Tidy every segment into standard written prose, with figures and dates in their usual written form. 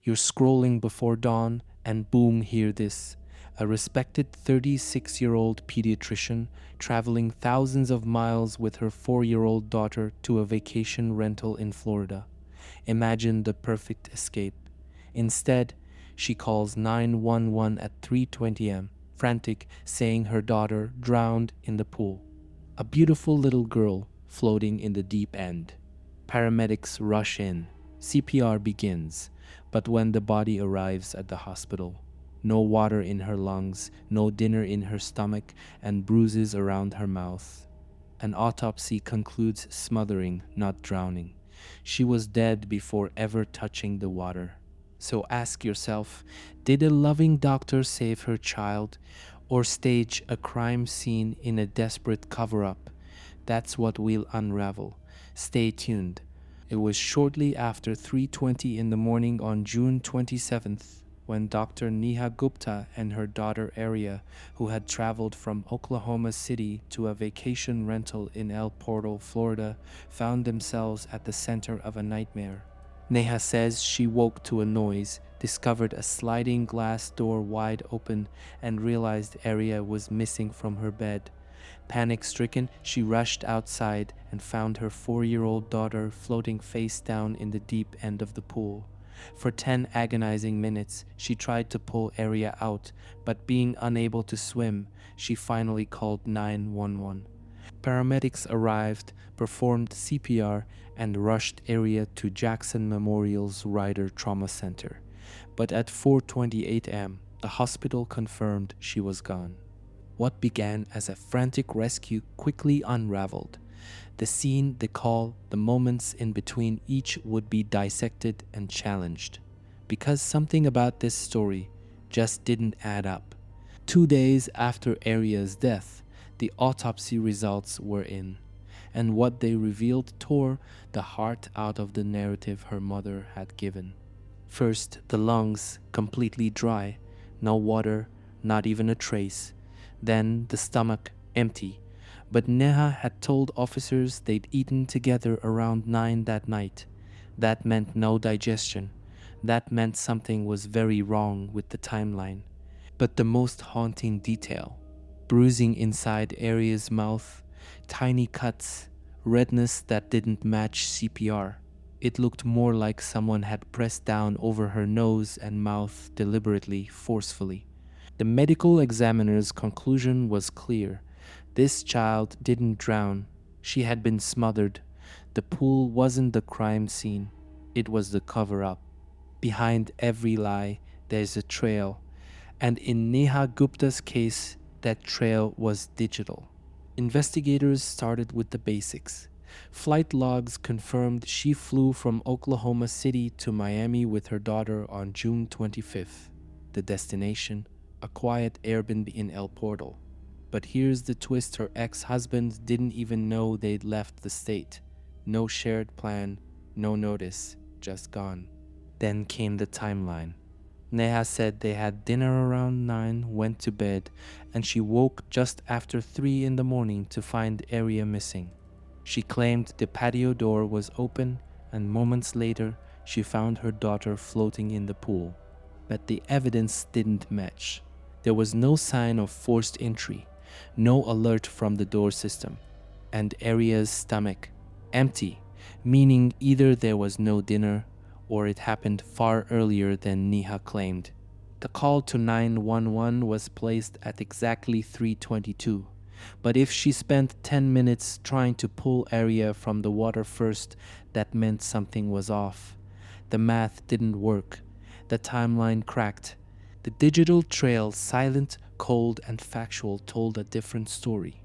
You're scrolling before dawn, and boom, hear this. A respected 36-year-old pediatrician traveling thousands of miles with her 4-year-old daughter to a vacation rental in Florida. Imagine the perfect escape. Instead, she calls 911 at 3:20 am, frantic, saying her daughter drowned in the pool. A beautiful little girl floating in the deep end. Paramedics rush in. CPR begins, but when the body arrives at the hospital, no water in her lungs, no dinner in her stomach, and bruises around her mouth. An autopsy concludes smothering, not drowning. She was dead before ever touching the water. So ask yourself, did a loving doctor save her child or stage a crime scene in a desperate cover-up? That's what we'll unravel. Stay tuned. It was shortly after 3:20 in the morning on June 27th when Dr. Neha Gupta and her daughter Arya, who had traveled from Oklahoma City to a vacation rental in El Portal, Florida, found themselves at the center of a nightmare. Neha says she woke to a noise, discovered a sliding glass door wide open, and realized Arya was missing from her bed. Panic-stricken, she rushed outside and found her 4-year-old daughter floating face down in the deep end of the pool. For 10 agonizing minutes, she tried to pull Arya out, but being unable to swim, she finally called 911. Paramedics arrived, performed CPR, and rushed Arya to Jackson Memorial's Ryder Trauma Center. But at 4:28 am, the hospital confirmed she was gone. What began as a frantic rescue quickly unraveled. The scene, the call, the moments in between each would be dissected and challenged. Because something about this story just didn't add up. 2 days after Arya's death, the autopsy results were in, and what they revealed tore the heart out of the narrative her mother had given. First, the lungs, completely dry, no water, not even a trace. Then the stomach, empty. But Neha had told officers they'd eaten together around 9 that night. That meant no digestion. That meant something was very wrong with the timeline. But the most haunting detail, bruising inside Arya's mouth, tiny cuts, redness that didn't match CPR. It looked more like someone had pressed down over her nose and mouth deliberately, forcefully. The medical examiner's conclusion was clear. This child didn't drown. She had been smothered. The pool wasn't the crime scene. It was the cover-up. Behind every lie, there's a trail. And in Neha Gupta's case, that trail was digital. Investigators started with the basics. Flight logs confirmed she flew from Oklahoma City to Miami with her daughter on June 25th. The destination, a quiet Airbnb in El Portal. But here's the twist: her ex-husband didn't even know they'd left the state. No shared plan, no notice, just gone. Then came the timeline. Neha said they had dinner around 9, went to bed, and she woke just after 3 in the morning to find Arya missing. She claimed the patio door was open, and moments later, she found her daughter floating in the pool. But the evidence didn't match. There was no sign of forced entry, no alert from the door system, and Arya's stomach, empty, meaning either there was no dinner or it happened far earlier than Neha claimed. The call to 911 was placed at exactly 3:22, but if she spent 10 minutes trying to pull Arya from the water first, that meant something was off. The math didn't work. The timeline cracked. The digital trail, silent, cold, and factual, told a different story.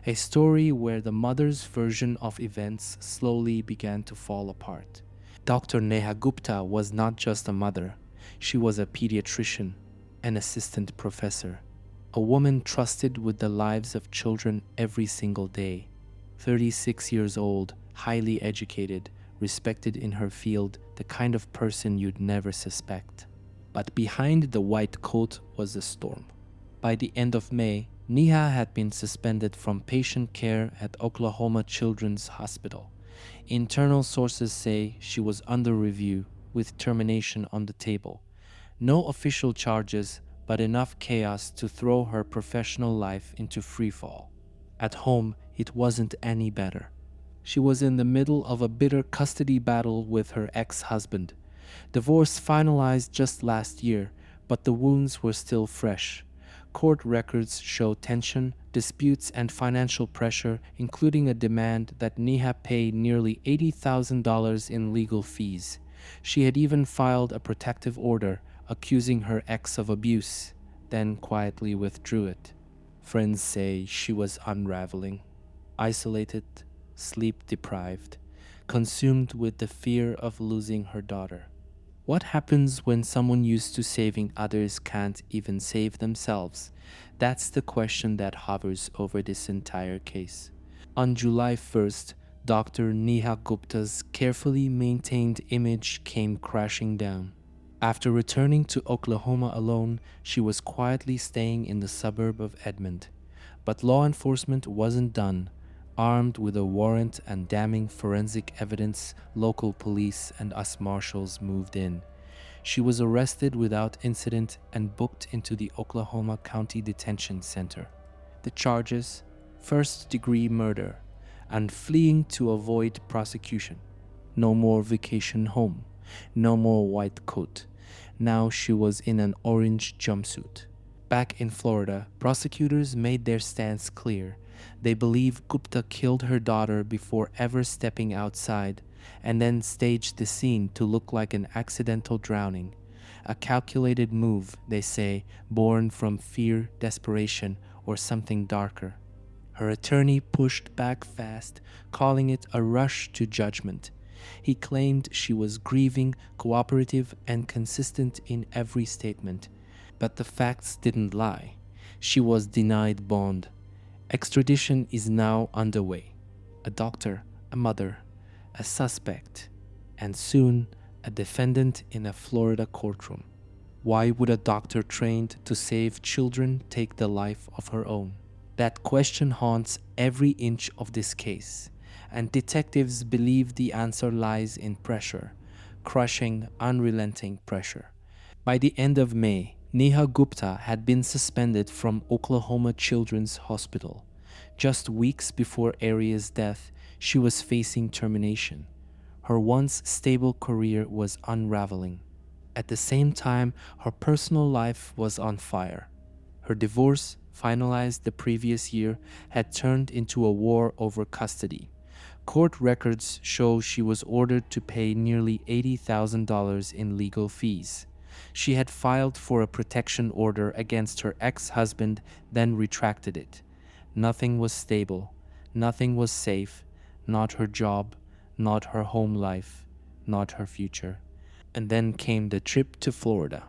A story where the mother's version of events slowly began to fall apart. Dr. Neha Gupta was not just a mother. She was a pediatrician, an assistant professor, a woman trusted with the lives of children every single day. 36 years old, highly educated, respected in her field, the kind of person you'd never suspect. But behind the white coat was a storm. By the end of May, Neha had been suspended from patient care at Oklahoma Children's Hospital. Internal sources say she was under review, with termination on the table. No official charges, but enough chaos to throw her professional life into freefall. At home, it wasn't any better. She was in the middle of a bitter custody battle with her ex-husband. Divorce finalized just last year, but the wounds were still fresh. Court records show tension, disputes, and financial pressure, including a demand that Neha pay nearly $80,000 in legal fees. She had even filed a protective order, accusing her ex of abuse, then quietly withdrew it. Friends say she was unraveling, isolated, sleep-deprived, consumed with the fear of losing her daughter. What happens when someone used to saving others can't even save themselves? That's the question that hovers over this entire case. On July 1st, Dr. Neha Gupta's carefully maintained image came crashing down. After returning to Oklahoma alone, she was quietly staying in the suburb of Edmond. But law enforcement wasn't done. Armed with a warrant and damning forensic evidence, local police and us marshals moved in. She was arrested without incident and booked into the Oklahoma County Detention Center. The charges: first-degree murder and fleeing to avoid prosecution. No more vacation home. No more white coat. Now she was in an orange jumpsuit. Back in Florida, prosecutors made their stance clear. They believe Gupta killed her daughter before ever stepping outside, and then staged the scene to look like an accidental drowning. A calculated move, they say, born from fear, desperation, or something darker. Her attorney pushed back fast, calling it a rush to judgment. He claimed she was grieving, cooperative, and consistent in every statement. But the facts didn't lie. She was denied bond. Extradition is now underway. A doctor, a mother, a suspect, and soon a defendant in a Florida courtroom. Why would a doctor trained to save children take the life of her own? That question haunts every inch of this case, and detectives believe the answer lies in pressure, crushing, unrelenting pressure. By the end of May, Neha Gupta had been suspended from Oklahoma Children's Hospital. Just weeks before Aria's death, she was facing termination. Her once stable career was unraveling. At the same time, her personal life was on fire. Her divorce, finalized the previous year, had turned into a war over custody. Court records show she was ordered to pay nearly $80,000 in legal fees. She had filed for a protection order against her ex-husband, then retracted it. Nothing was stable. Nothing was safe. Not her job, not her home life, not her future. And then came the trip to Florida.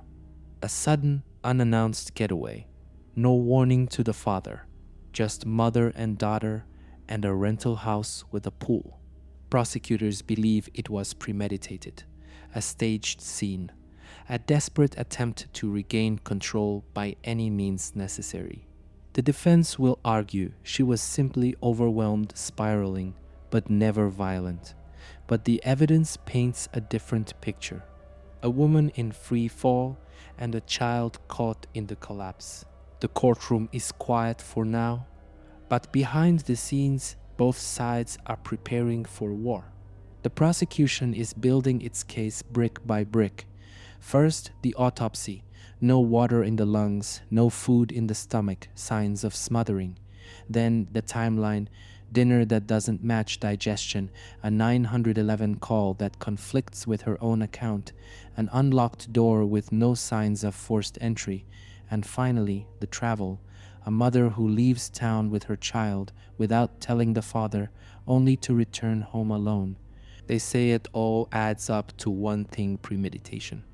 A sudden, unannounced getaway. No warning to the father. Just mother and daughter and a rental house with a pool. Prosecutors believe it was premeditated. A staged scene. A desperate attempt to regain control by any means necessary. The defense will argue she was simply overwhelmed, spiraling, but never violent. But the evidence paints a different picture. A woman in free fall and a child caught in the collapse. The courtroom is quiet for now, but behind the scenes, both sides are preparing for war. The prosecution is building its case brick by brick. First, the autopsy. No water in the lungs, no food in the stomach, signs of smothering. Then the timeline, dinner that doesn't match digestion, a 911 call that conflicts with her own account, an unlocked door with no signs of forced entry, and finally, the travel, a mother who leaves town with her child without telling the father, only to return home alone. They say it all adds up to one thing: premeditation.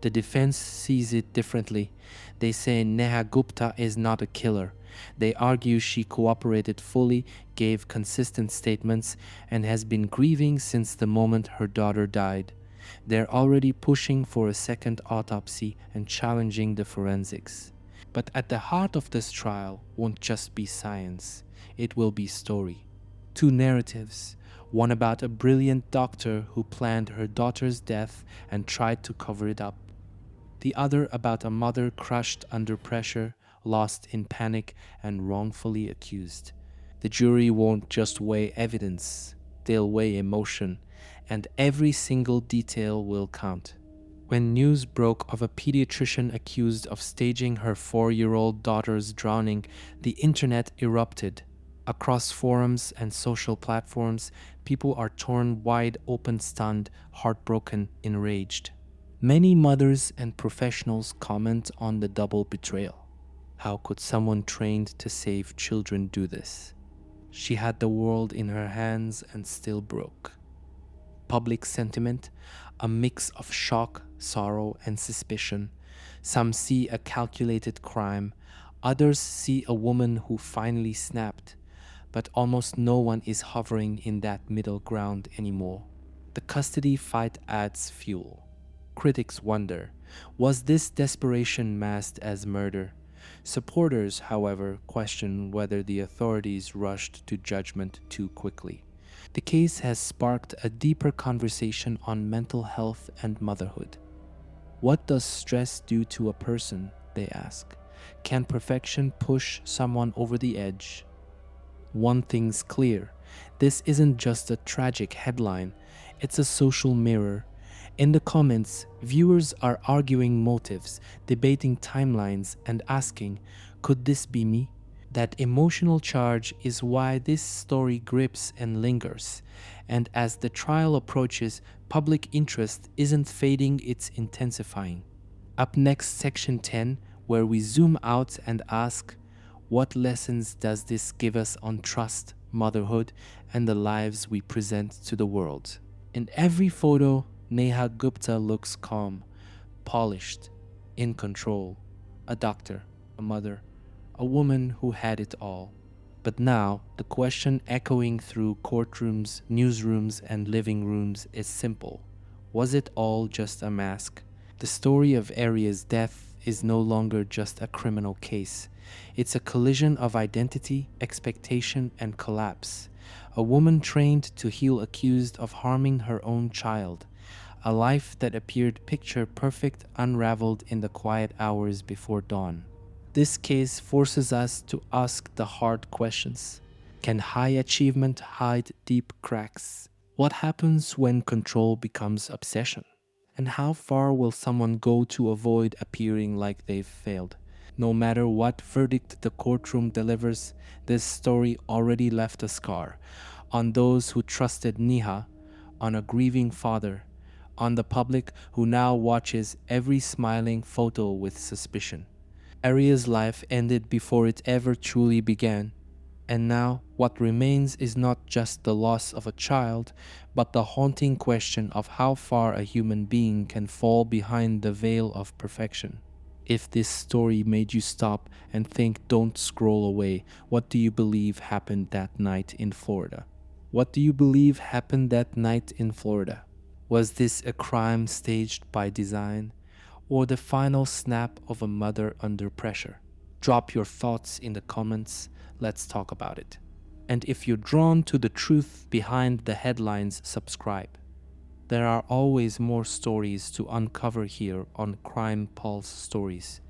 The defense sees it differently. They say Neha Gupta is not a killer. They argue she cooperated fully, gave consistent statements, and has been grieving since the moment her daughter died. They're already pushing for a second autopsy and challenging the forensics. But at the heart of this trial won't just be science. It will be story. Two narratives, one about a brilliant doctor who planned her daughter's death and tried to cover it up. The other about a mother crushed under pressure, lost in panic, and wrongfully accused. The jury won't just weigh evidence, they'll weigh emotion, and every single detail will count. When news broke of a pediatrician accused of staging her 4-year-old daughter's drowning, the internet erupted. Across forums and social platforms, people are torn wide open, stunned, heartbroken, enraged. Many mothers and professionals comment on the double betrayal. How could someone trained to save children do this? She had the world in her hands and still broke. Public sentiment, a mix of shock, sorrow, and suspicion. Some see a calculated crime, others see a woman who finally snapped, but almost no one is hovering in that middle ground anymore. The custody fight adds fuel. Critics wonder, was this desperation masked as murder? Supporters, however, question whether the authorities rushed to judgment too quickly. The case has sparked a deeper conversation on mental health and motherhood. What does stress do to a person, they ask. Can perfection push someone over the edge? One thing's clear, this isn't just a tragic headline, it's a social mirror. In the comments, viewers are arguing motives, debating timelines, and asking, could this be me? That emotional charge is why this story grips and lingers. And as the trial approaches, public interest isn't fading, it's intensifying. Up next, section 10, where we zoom out and ask, what lessons does this give us on trust, motherhood, and the lives we present to the world? In every photo, Neha Gupta looks calm, polished, in control. A doctor, a mother, a woman who had it all. But now, the question echoing through courtrooms, newsrooms, and living rooms is simple. Was it all just a mask? The story of Aria's death is no longer just a criminal case. It's a collision of identity, expectation, and collapse. A woman trained to heal accused of harming her own child. A life that appeared picture perfect unraveled in the quiet hours before dawn. This case forces us to ask the hard questions. Can high achievement hide deep cracks? What happens when control becomes obsession? And how far will someone go to avoid appearing like they've failed? No matter what verdict the courtroom delivers, this story already left a scar on those who trusted Neha, on a grieving father, on the public who now watches every smiling photo with suspicion. Aria's life ended before it ever truly began, and now what remains is not just the loss of a child, but the haunting question of how far a human being can fall behind the veil of perfection. If this story made you stop and think, don't scroll away, what do you believe happened that night in Florida? What do you believe happened that night in Florida? Was this a crime staged by design, or the final snap of a mother under pressure? Drop your thoughts in the comments. Let's talk about it. And if you're drawn to the truth behind the headlines, subscribe. There are always more stories to uncover here on Crime Pulse Stories.